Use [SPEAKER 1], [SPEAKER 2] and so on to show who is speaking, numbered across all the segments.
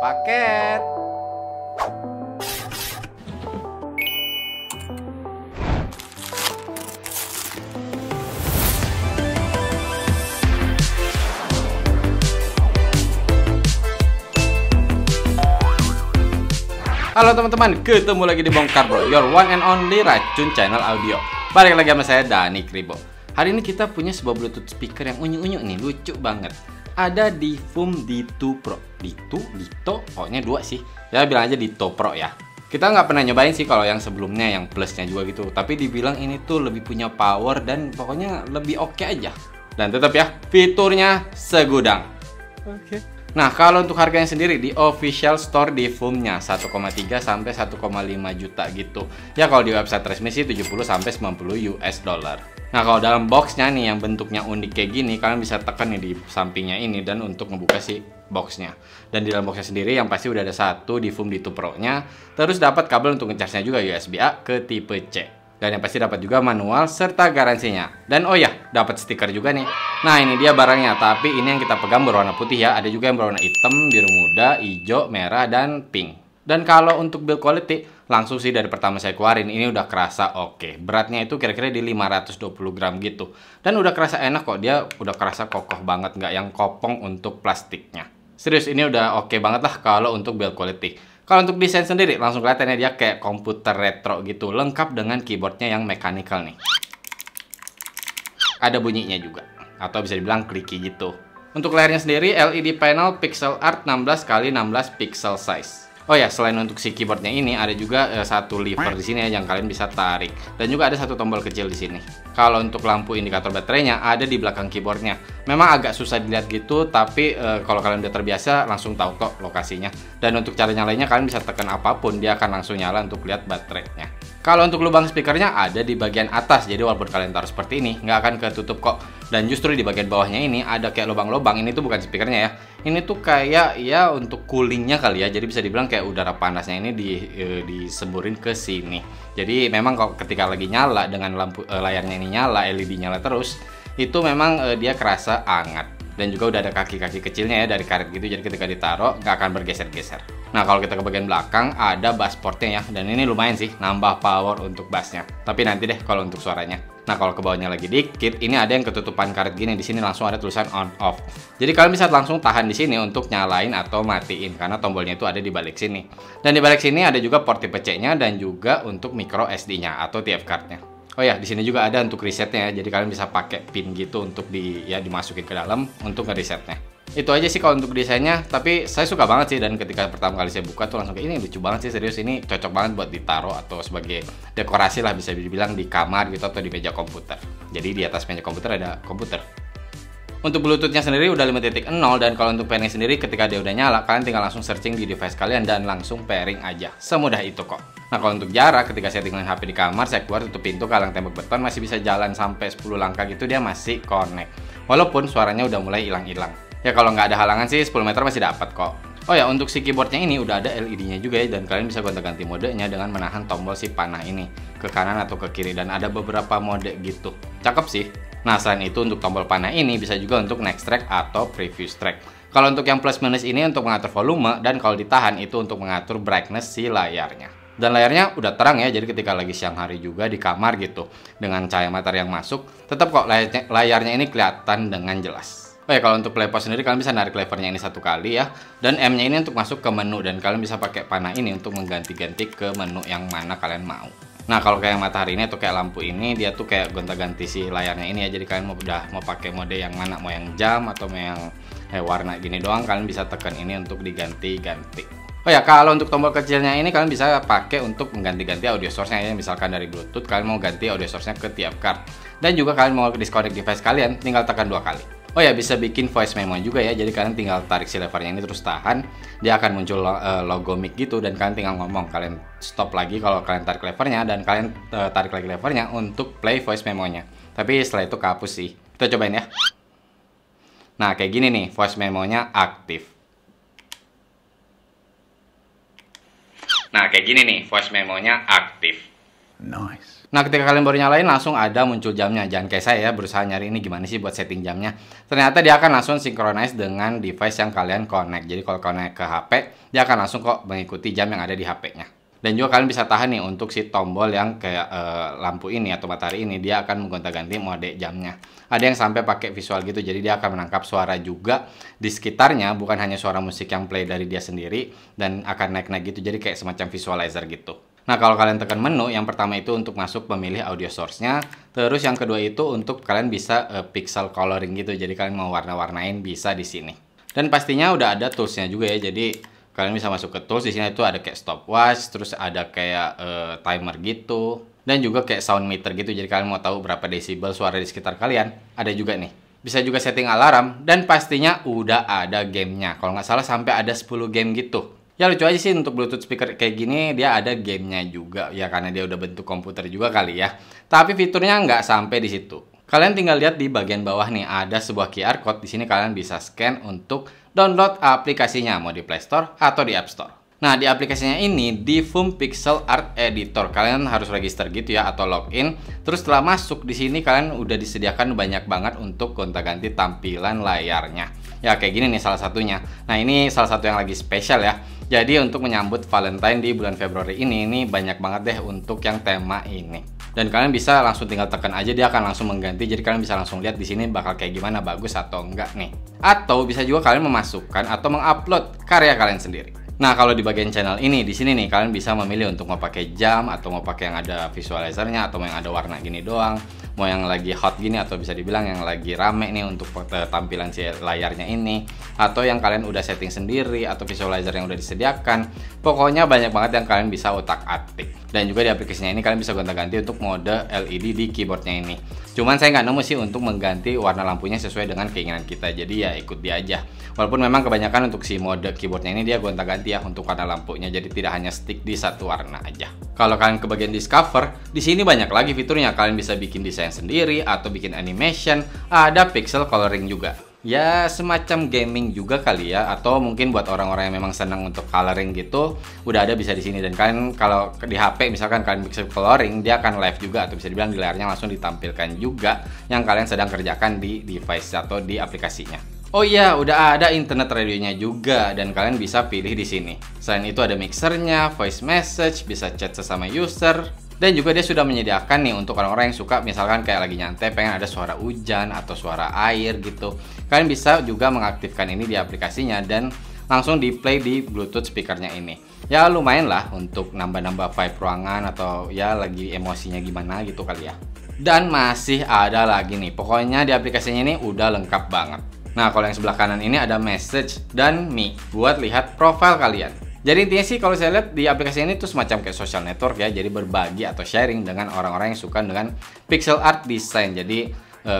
[SPEAKER 1] paket. Halo teman-teman, ketemu lagi di Bongkar Bro, your one and only racun channel audio. Balik lagi sama saya, Dani Kribo. Hari ini kita punya sebuah Bluetooth speaker yang unyu-unyu nih, lucu banget. Ada di FUM D2 Pro. Dito, pokoknya dua sih. Ya bilang aja Dito Pro ya. Kita nggak pernah nyobain sih kalau yang sebelumnya, yang plusnya juga gitu. Tapi dibilang ini tuh lebih punya power dan pokoknya lebih oke aja. Dan tetap ya, fiturnya segudang. Oke. Nah, kalau untuk harganya sendiri di official store di FUM-nya 1,3 sampai 1,5 juta gitu. Ya kalau di website resmi sih 70 sampai 90 US dollar. Nah, kalau dalam boxnya nih yang bentuknya unik kayak gini, kalian bisa tekan nih di sampingnya ini dan untuk ngebuka si boxnya. Dan di dalam boxnya sendiri yang pasti udah ada satu di FUM D2 Pro-nya. Terus dapat kabel untuk ngecasnya juga USB-A ke tipe C. Dan yang pasti dapat juga manual serta garansinya. Dan oh ya, dapat stiker juga nih. Nah, ini dia barangnya, tapi ini yang kita pegang berwarna putih ya. Ada juga yang berwarna hitam, biru muda, hijau, merah, dan pink. Dan kalau untuk build quality, langsung sih dari pertama saya keluarin, ini udah kerasa oke. Beratnya itu kira-kira di 520 gram gitu. Dan udah kerasa enak kok, dia udah kerasa kokoh banget, nggak yang kopong untuk plastiknya. Serius, ini udah oke banget lah kalau untuk build quality. Kalau untuk desain sendiri, langsung kelihatannya dia kayak komputer retro gitu, lengkap dengan keyboardnya yang mechanical nih. Ada bunyinya juga, atau bisa dibilang clicky gitu. Untuk layarnya sendiri, LED panel pixel art 16x16 pixel size. Oh ya, selain untuk si keyboardnya ini, ada juga satu lever di sini ya yang kalian bisa tarik. Dan juga ada satu tombol kecil di sini. Kalau untuk lampu indikator baterainya ada di belakang keyboardnya. Memang agak susah dilihat gitu, tapi kalau kalian udah terbiasa langsung tahu kok lokasinya. Dan untuk cara nyalainnya kalian bisa tekan apapun, dia akan langsung nyala untuk lihat baterainya. Kalau untuk lubang speakernya ada di bagian atas, jadi walaupun kalian taruh seperti ini, nggak akan ketutup kok. Dan justru di bagian bawahnya ini ada kayak lubang-lubang, ini tuh bukan speakernya ya. Ini tuh kayak ya untuk coolingnya kali ya, jadi bisa dibilang kayak udara panasnya ini disemburin ke sini. Jadi memang kalau ketika lagi nyala dengan lampu layarnya ini nyala, LED nyala terus, itu memang dia kerasa hangat. Dan juga udah ada kaki-kaki kecilnya ya dari karet gitu, jadi ketika ditaruh nggak akan bergeser-geser. Nah, kalau kita ke bagian belakang ada bass portnya ya, dan ini lumayan sih nambah power untuk bassnya. Tapi nanti deh kalau untuk suaranya. Nah, kalau ke bawahnya lagi dikit, ini ada yang ketutupan karet gini, di sini langsung ada tulisan on off. Jadi kalian bisa langsung tahan di sini untuk nyalain atau matiin karena tombolnya itu ada di balik sini. Dan di balik sini ada juga port tipe C-nya dan juga untuk micro SD-nya atau TF card-nya. Oh ya, di sini juga ada untuk resetnya ya. Jadi kalian bisa pakai pin gitu untuk dimasukin ke dalam untuk nge-resetnya. Itu aja sih kalau untuk desainnya, tapi saya suka banget sih. Dan ketika pertama kali saya buka tuh langsung kayak ini lucu banget sih, serius ini cocok banget buat ditaruh atau sebagai dekorasi lah bisa dibilang di kamar gitu atau di meja komputer. Jadi di atas meja komputer ada komputer. Untuk Bluetooth-nya sendiri udah 5.0 dan kalau untuk pairing sendiri ketika dia udah nyala, kalian tinggal langsung searching di device kalian dan langsung pairing aja. Semudah itu kok. Nah, kalau untuk jarak ketika saya tinggalin HP di kamar, saya keluar tutup pintu, kalang tembok beton, masih bisa jalan sampai 10 langkah gitu, dia masih connect. Walaupun suaranya udah mulai hilang-hilang. Ya kalau nggak ada halangan sih 10 meter masih dapat kok. Oh ya, untuk si keyboardnya ini udah ada LED-nya juga ya, dan kalian bisa gonta-ganti modenya dengan menahan tombol si panah ini ke kanan atau ke kiri, dan ada beberapa mode gitu. Cakep sih. Nah, selain itu untuk tombol panah ini bisa juga untuk next track atau previous track. Kalau untuk yang plus minus ini untuk mengatur volume, dan kalau ditahan itu untuk mengatur brightness si layarnya. Dan layarnya udah terang ya, jadi ketika lagi siang hari juga di kamar gitu, dengan cahaya matahari yang masuk, tetap kok layarnya ini kelihatan dengan jelas. Oh ya, kalau untuk playpause sendiri kalian bisa narik levernya ini satu kali ya. Dan M-nya ini untuk masuk ke menu, dan kalian bisa pakai panah ini untuk mengganti-ganti ke menu yang mana kalian mau. Nah, kalau kayak matahari ini atau kayak lampu ini, dia tuh kayak gonta-ganti si layarnya ini ya. Jadi kalian mau pakai mode yang mana, mau yang jam atau mau yang warna gini doang, kalian bisa tekan ini untuk diganti-ganti. Oh ya, kalau untuk tombol kecilnya ini kalian bisa pakai untuk mengganti-ganti audio source-nya ya. Misalkan dari Bluetooth kalian mau ganti audio source-nya ke TF card. Dan juga kalian mau disconnect device kalian, tinggal tekan 2 kali. Oh ya, bisa bikin voice memo juga ya. Jadi kalian tinggal tarik si levernya ini terus tahan, dia akan muncul logo mic gitu, dan kalian tinggal ngomong. Kalian stop lagi kalau kalian tarik levernya, dan kalian tarik lagi levernya untuk play voice memonya. Tapi setelah itu kehapus sih. Kita cobain ya. Nah, kayak gini nih, voice memonya aktif. Nah, kayak gini nih, voice memonya aktif.
[SPEAKER 2] Nice.
[SPEAKER 1] Nah, ketika kalian baru nyalain langsung ada muncul jamnya. Jangan kayak saya ya, berusaha nyari ini gimana sih buat setting jamnya. Ternyata dia akan langsung synchronize dengan device yang kalian connect. Jadi kalau connect ke HP, dia akan langsung kok mengikuti jam yang ada di HP-nya. Dan juga kalian bisa tahan nih untuk si tombol yang kayak lampu ini atau matahari ini, dia akan menggonta-ganti mode jamnya. Ada yang sampai pakai visual gitu, jadi dia akan menangkap suara juga di sekitarnya, bukan hanya suara musik yang play dari dia sendiri, dan akan naik-naik gitu, jadi kayak semacam visualizer gitu. Nah, kalau kalian tekan menu, yang pertama itu untuk masuk pemilih audio source-nya. Terus yang kedua itu untuk kalian bisa pixel coloring gitu. Jadi kalian mau warna-warnain bisa di sini. Dan pastinya udah ada tools-nya juga ya. Jadi kalian bisa masuk ke tools. Di sini itu ada kayak stopwatch, terus ada kayak timer gitu. Dan juga kayak sound meter gitu. Jadi kalian mau tahu berapa desibel suara di sekitar kalian. Ada juga nih. Bisa juga setting alarm. Dan pastinya udah ada gamenya. Kalau nggak salah sampai ada 10 game gitu. Ya lucu aja sih untuk Bluetooth speaker kayak gini, dia ada gamenya juga ya karena dia udah bentuk komputer juga kali ya. Tapi fiturnya nggak sampai di situ. Kalian tinggal lihat di bagian bawah nih ada sebuah QR code. Di sini kalian bisa scan untuk download aplikasinya mau di Play Store atau di App Store. Nah, di aplikasinya ini di Foam Pixel Art Editor kalian harus register gitu ya atau login. Terus setelah masuk di sini kalian udah disediakan banyak banget untuk gonta-ganti tampilan layarnya. Ya kayak gini nih salah satunya. Nah, ini salah satu yang lagi spesial ya. Jadi untuk menyambut Valentine di bulan Februari ini banyak banget deh untuk yang tema ini. Dan kalian bisa langsung tinggal tekan aja, dia akan langsung mengganti. Jadi kalian bisa langsung lihat di sini bakal kayak gimana, bagus atau enggak nih. Atau bisa juga kalian memasukkan atau mengupload karya kalian sendiri. Nah, kalau di bagian channel ini, di sini nih kalian bisa memilih untuk mau pakai jam atau mau pakai yang ada visualizernya atau mau yang ada warna gini doang, mau yang lagi hot gini atau bisa dibilang yang lagi rame nih untuk tampilan si layarnya ini, atau yang kalian udah setting sendiri atau visualizer yang udah disediakan. Pokoknya banyak banget yang kalian bisa otak-atik. Dan juga di aplikasinya ini kalian bisa gonta-ganti untuk mode LED di keyboardnya ini. Cuman saya nggak nemu sih untuk mengganti warna lampunya sesuai dengan keinginan kita. Jadi ya ikut dia aja. Walaupun memang kebanyakan untuk si mode keyboardnya ini dia gonta-ganti ya untuk warna lampunya. Jadi tidak hanya stick di satu warna aja. Kalau kalian ke bagian discover, di sini banyak lagi fiturnya. Kalian bisa bikin desain sendiri atau bikin animation. Ada pixel coloring juga. Ya semacam gaming juga kali ya, atau mungkin buat orang-orang yang memang senang untuk coloring gitu, udah ada bisa di sini. Dan kalian kalau di HP misalkan kalian pixel coloring, dia akan live juga atau bisa dibilang di layarnya langsung ditampilkan juga yang kalian sedang kerjakan di device atau di aplikasinya. Oh iya, udah ada internet radionya juga dan kalian bisa pilih di sini. Selain itu ada mixernya, voice message, bisa chat sesama user. Dan juga dia sudah menyediakan nih untuk orang-orang yang suka misalkan kayak lagi nyantai pengen ada suara hujan atau suara air gitu. Kalian bisa juga mengaktifkan ini di aplikasinya dan langsung di play di Bluetooth speakernya ini. Ya lumayan lah untuk nambah-nambah vibe ruangan atau ya lagi emosinya gimana gitu kali ya. Dan masih ada lagi nih, pokoknya di aplikasinya ini udah lengkap banget. Nah, kalau yang sebelah kanan ini ada message dan me buat lihat profil kalian. Jadi intinya sih kalau saya lihat di aplikasi ini tuh semacam kayak social network ya. Jadi berbagi atau sharing dengan orang-orang yang suka dengan pixel art design. Jadi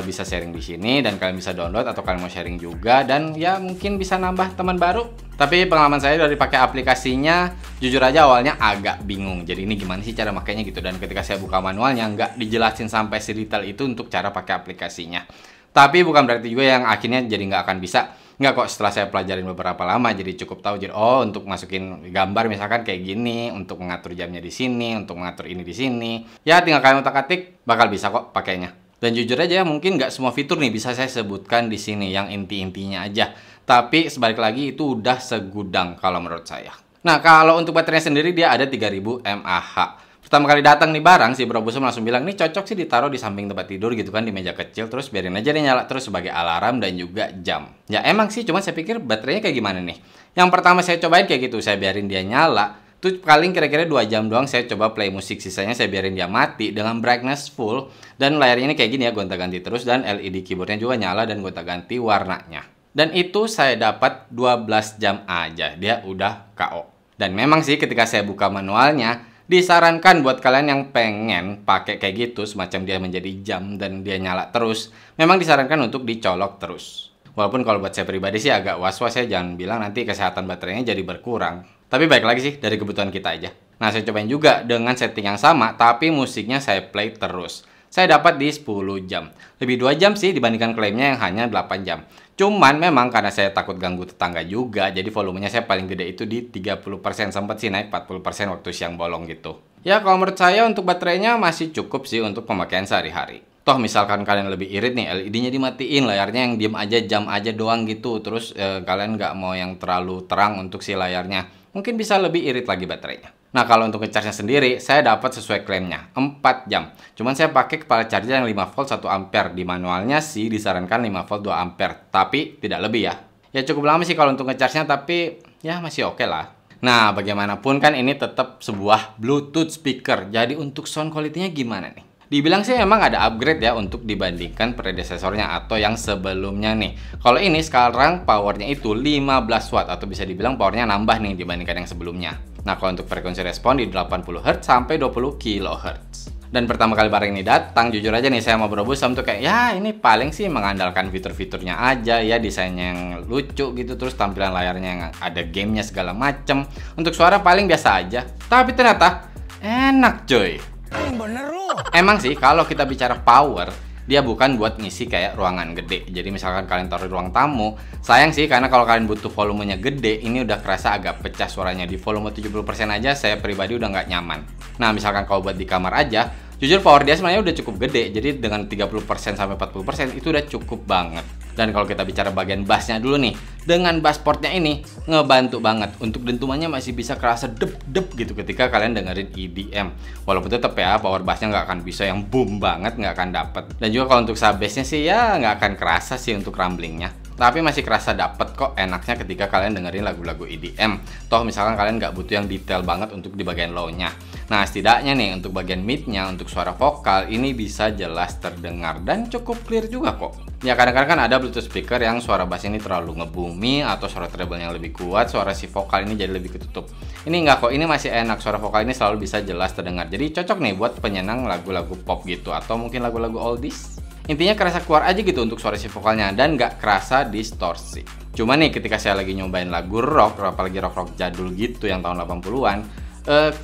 [SPEAKER 1] bisa sharing di sini dan kalian bisa download atau kalian mau sharing juga dan ya mungkin bisa nambah teman baru. Tapi pengalaman saya dari pakai aplikasinya jujur aja awalnya agak bingung. Jadi ini gimana sih cara makainya gitu, dan ketika saya buka manualnya nggak dijelasin sampai sedetail itu untuk cara pakai aplikasinya. Tapi bukan berarti juga yang akhirnya jadi nggak akan bisa. Nggak kok, setelah saya pelajarin beberapa lama jadi cukup tahu. Jadi oh untuk masukin gambar misalkan kayak gini, untuk mengatur jamnya di sini, untuk mengatur ini di sini. Ya tinggal kalian otak-atik bakal bisa kok pakainya. Dan jujur aja ya mungkin nggak semua fitur nih bisa saya sebutkan di sini, yang inti-intinya aja. Tapi sebalik lagi itu udah segudang kalau menurut saya. Nah kalau untuk baterainya sendiri dia ada 3000 mAh. Pertama kali datang nih barang, si Bro Busum langsung bilang, nih cocok sih ditaruh di samping tempat tidur gitu kan, di meja kecil, terus biarin aja dia nyala terus sebagai alarm dan juga jam. Ya emang sih, cuma saya pikir baterainya kayak gimana nih. Yang pertama saya cobain kayak gitu, saya biarin dia nyala, tuh paling kira-kira 2 jam doang saya coba play musik, sisanya saya biarin dia mati dengan brightness full, dan layarnya ini kayak gini ya, gonta-ganti terus, dan LED keyboardnya juga nyala dan gonta-ganti warnanya. Dan itu saya dapat 12 jam aja, dia udah KO. Dan memang sih ketika saya buka manualnya, disarankan buat kalian yang pengen pakai kayak gitu, semacam dia menjadi jam dan dia nyala terus, memang disarankan untuk dicolok terus. Walaupun kalau buat saya pribadi sih agak was-was ya, jangan bilang nanti kesehatan baterainya jadi berkurang. Tapi baik lagi sih, dari kebutuhan kita aja. Nah, saya cobain juga dengan setting yang sama, tapi musiknya saya play terus. Saya dapat di 10 jam. Lebih 2 jam sih dibandingkan klaimnya yang hanya 8 jam. Cuman memang karena saya takut ganggu tetangga juga, jadi volumenya saya paling gede itu di 30%, sempat sih naik 40% waktu siang bolong gitu. Ya kalau menurut saya untuk baterainya masih cukup sih untuk pemakaian sehari-hari. Toh misalkan kalian lebih irit nih, LED-nya dimatiin, layarnya yang diem aja, jam aja doang gitu. Terus kalian nggak mau yang terlalu terang untuk si layarnya, mungkin bisa lebih irit lagi baterainya. Nah kalau untuk ngecasnya sendiri, saya dapat sesuai klaimnya, 4 jam. Cuman saya pakai kepala charger yang 5 volt 1 ampere. Di manualnya sih disarankan 5 volt 2 ampere, tapi tidak lebih ya. Ya cukup lama sih kalau untuk ngecasnya, tapi ya masih oke lah. Nah, bagaimanapun kan ini tetap sebuah Bluetooth speaker. Jadi untuk sound quality-nya gimana nih? Dibilang sih emang ada upgrade ya untuk dibandingkan predesesornya atau yang sebelumnya nih. Kalau ini sekarang powernya itu 15 watt atau bisa dibilang powernya nambah nih dibandingkan yang sebelumnya. Nah, kalau untuk frekuensi respon di 80 Hz sampai 20 kHz. Dan pertama kali barang ini datang, jujur aja nih saya mau berobos tuh kayak ya ini paling sih mengandalkan fitur-fiturnya aja ya, desainnya yang lucu gitu, terus tampilan layarnya yang ada gamenya segala macem. Untuk suara paling biasa aja, tapi ternyata enak coy.
[SPEAKER 2] Bener lu.
[SPEAKER 1] Emang sih kalau kita bicara power, dia bukan buat ngisi kayak ruangan gede. Jadi misalkan kalian taruh di ruang tamu, sayang sih karena kalau kalian butuh volumenya gede, ini udah kerasa agak pecah suaranya. Di volume 70% aja saya pribadi udah nggak nyaman. Nah misalkan kalau buat di kamar aja, jujur power dia sebenarnya udah cukup gede. Jadi dengan 30% sampai 40% itu udah cukup banget. Dan kalau kita bicara bagian bassnya dulu nih, dengan bass portnya ini ngebantu banget. Untuk dentumannya masih bisa kerasa dep-dep gitu ketika kalian dengerin EDM. Walaupun tetap ya power bassnya nggak akan bisa yang boom banget, nggak akan dapet. Dan juga kalau untuk sub bassnya sih ya nggak akan kerasa sih untuk rumblingnya. Tapi masih kerasa dapet kok enaknya ketika kalian dengerin lagu-lagu EDM. Toh misalkan kalian nggak butuh yang detail banget untuk di bagian low-nya. Nah setidaknya nih untuk bagian mid-nya, untuk suara vokal ini bisa jelas terdengar dan cukup clear juga kok. Ya kadang-kadang kan ada Bluetooth speaker yang suara bass ini terlalu ngebumi atau suara treble yang lebih kuat, suara si vokal ini jadi lebih ketutup. Ini enggak kok, ini masih enak, suara vokal ini selalu bisa jelas terdengar. Jadi cocok nih buat penyenang lagu-lagu pop gitu atau mungkin lagu-lagu oldies. Intinya kerasa keluar aja gitu untuk suara si vokalnya dan nggak kerasa distorsi. Cuma nih ketika saya lagi nyobain lagu rock, apalagi rock-rock jadul gitu yang tahun 80-an,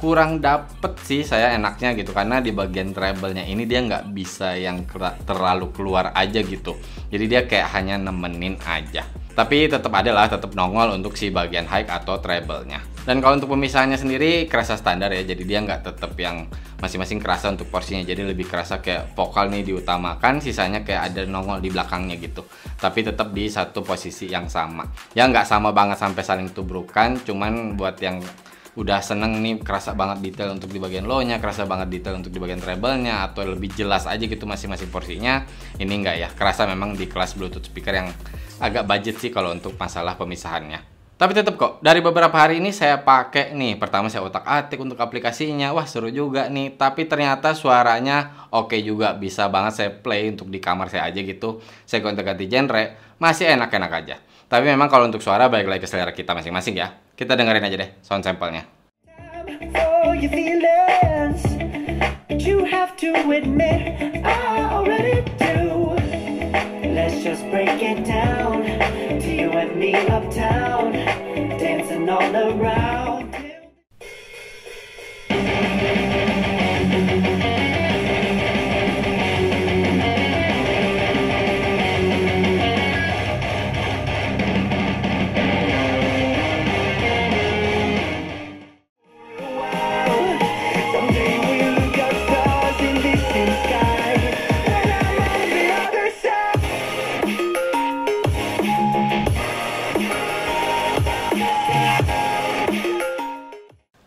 [SPEAKER 1] kurang dapet sih saya enaknya gitu, karena di bagian treble-nya ini dia nggak bisa yang terlalu keluar aja gitu. Jadi dia kayak hanya nemenin aja. Tapi tetap ada lah, tetap nongol untuk si bagian high atau treble-nya. Dan kalau untuk pemisahannya sendiri kerasa standar ya, jadi dia nggak tetap yang masing-masing kerasa untuk porsinya. Jadi lebih kerasa kayak vokal nih diutamakan, sisanya kayak ada nongol di belakangnya gitu. Tapi tetap di satu posisi yang sama. Ya nggak sama banget sampai saling tubrukan, cuman buat yang udah seneng nih kerasa banget detail untuk di bagian low-nya, kerasa banget detail untuk di bagian treble-nya, atau lebih jelas aja gitu masing-masing porsinya, ini enggak ya, kerasa memang di kelas Bluetooth speaker yang agak budget sih kalau untuk masalah pemisahannya. Tapi tetap kok, dari beberapa hari ini saya pakai nih, pertama saya otak-atik untuk aplikasinya, wah seru juga nih, tapi ternyata suaranya oke juga, bisa banget saya play untuk di kamar saya aja gitu, saya gonta-ganti genre, masih enak-enak aja. Tapi memang kalau untuk suara balik lagi ke selera kita masing-masing ya. Kita dengerin aja deh sound sample-nya.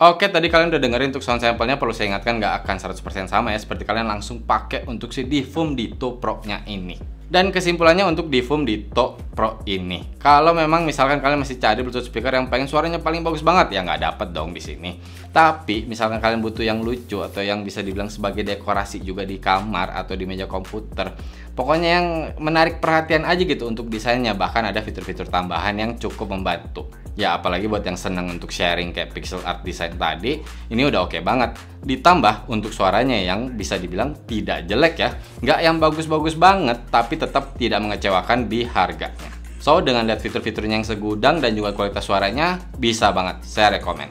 [SPEAKER 1] Oke, tadi kalian udah dengerin untuk sound sample-nya, perlu saya ingatkan nggak akan 100% sama ya, seperti kalian langsung pakai untuk si Divum Ditto Pro-nya ini. Dan kesimpulannya untuk Divum Ditto Pro ini, kalau memang misalkan kalian masih cari Bluetooth speaker yang pengen suaranya paling bagus banget, ya nggak dapet dong di sini. Tapi misalkan kalian butuh yang lucu atau yang bisa dibilang sebagai dekorasi juga di kamar atau di meja komputer, pokoknya yang menarik perhatian aja gitu untuk desainnya, bahkan ada fitur-fitur tambahan yang cukup membantu. Ya apalagi buat yang seneng untuk sharing kayak pixel art design tadi, ini udah oke banget. Ditambah untuk suaranya yang bisa dibilang tidak jelek ya, nggak yang bagus-bagus banget, tapi tetap tidak mengecewakan di harganya. So dengan lihat fitur-fiturnya yang segudang dan juga kualitas suaranya, bisa banget, saya rekomen.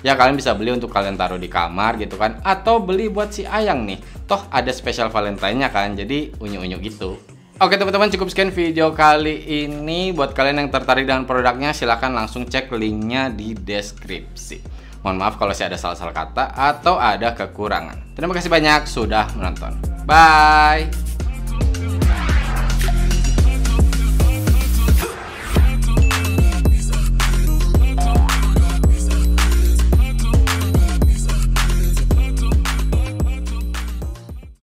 [SPEAKER 1] Ya kalian bisa beli untuk kalian taruh di kamar gitu kan, atau beli buat si Ayang nih, toh ada special Valentine-nya kan, jadi unyu-unyu gitu. Oke teman-teman, cukup sekian video kali ini. Buat kalian yang tertarik dengan produknya, silahkan langsung cek linknya di deskripsi. Mohon maaf kalau saya ada salah-salah kata atau ada kekurangan. Terima kasih banyak sudah menonton. Bye!